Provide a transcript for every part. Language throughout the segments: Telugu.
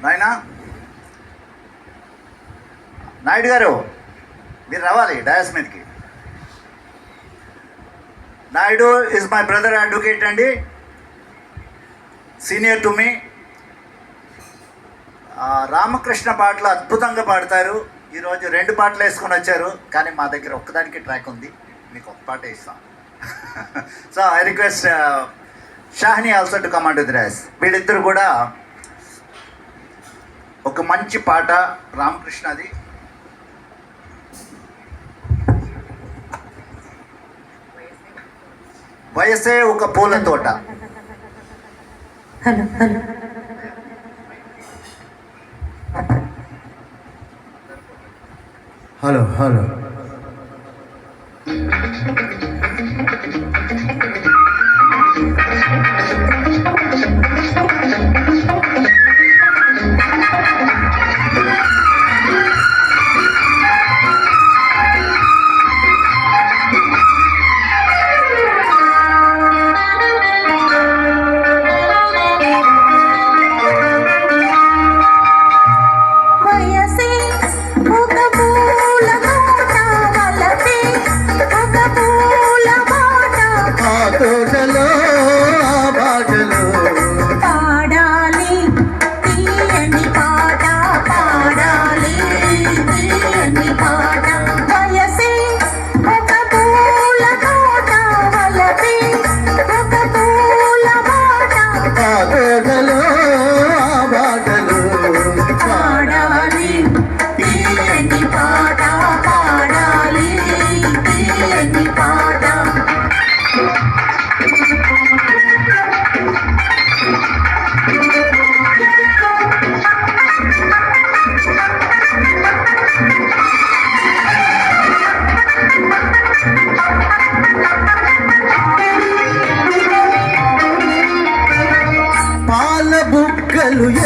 నాయనా నాయుడు గారు మీరు రావాలి డయాస్ మీదకి. Naidu is my brother advocate అండి, సీనియర్ టు మీ. రామకృష్ణ పాటలు అద్భుతంగా పాడతారు. ఈరోజు 2 పాటలు వేసుకొని వచ్చారు, కానీ మా దగ్గర ఒక్కదానికి ట్రాక్ ఉంది, మీకు ఒక పాట ఇస్తాం. So I request Shahni also to come and the dais. వీళ్ళిద్దరు కూడా ఒక మంచి పాట రామకృష్ణది. వయసే ఒక పూల తోట. హలో హలో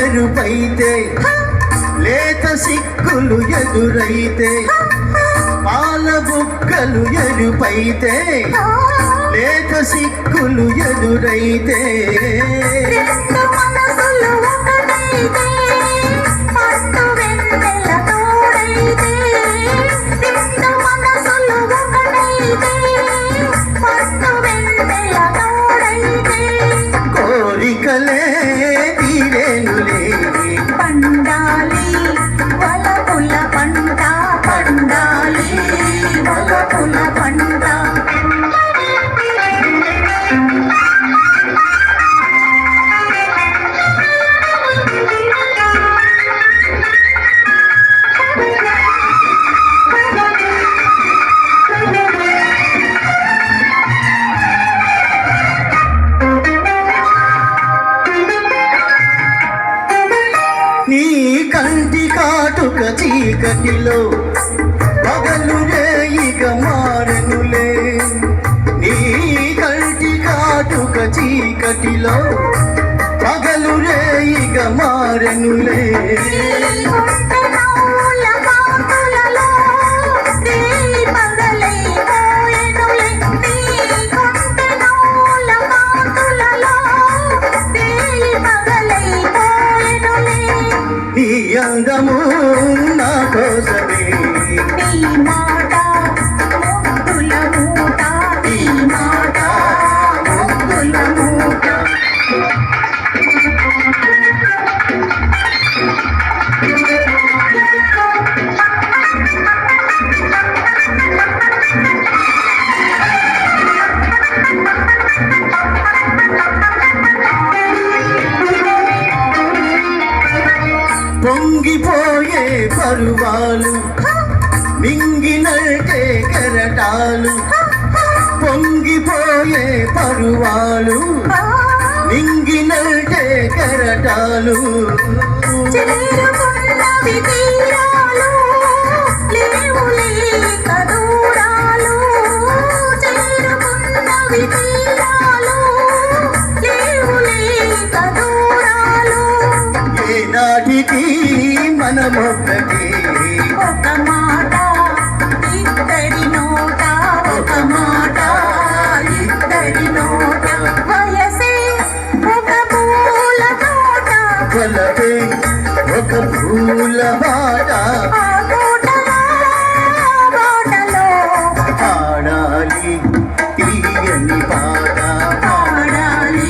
ఎరుపైతే లేత సిక్కులు ఎదురైతే, పాల బుక్కలు ఎరుపైతే లేత సిక్కులు ఎదురైతే, కోరికలే తీరేనులే పండాలి వలపుల పంట, పండాలి వలపుల పంట. నీ కంటి కాటుక చీకటిలో పగలు రేయిగ మారెనులే, నీ కంటి కాటుక చీకటిలో పగలు రేయిగ మారెనులే. నీ అందము నా కోసమే, నీ మాట ముద్దుల మూట, నీ మాట ముద్దుల మూట. పొంగిపోయే పరువాలు మింగినట్టే కెరటాలు, పొంగిపోయే పరువాలు మింగినట్టే కెరటాలు, చేరుకున్నవి తీరాలు లేవులే కదూరాలు, చేరుకున్నవి తీరాలు లేవులే కదూరాలు. ఏనాటికి మనమొక్కటి, ఒక మాట ఇద్దరి నోట, ఒక మాట ఇద్దరి నోట. వయసే ఒక పూల తోట, వలపే ఒక పూల బాట ఆ తోటలో బాటలో పాడాలి తీయని పాట పాడాలి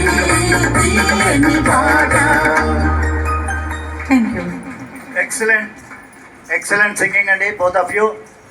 తీయని పాట. Thank you. ఎక్సలెంట్ సింగింగ్ అండి, బోత్ ఆఫ్ యూ.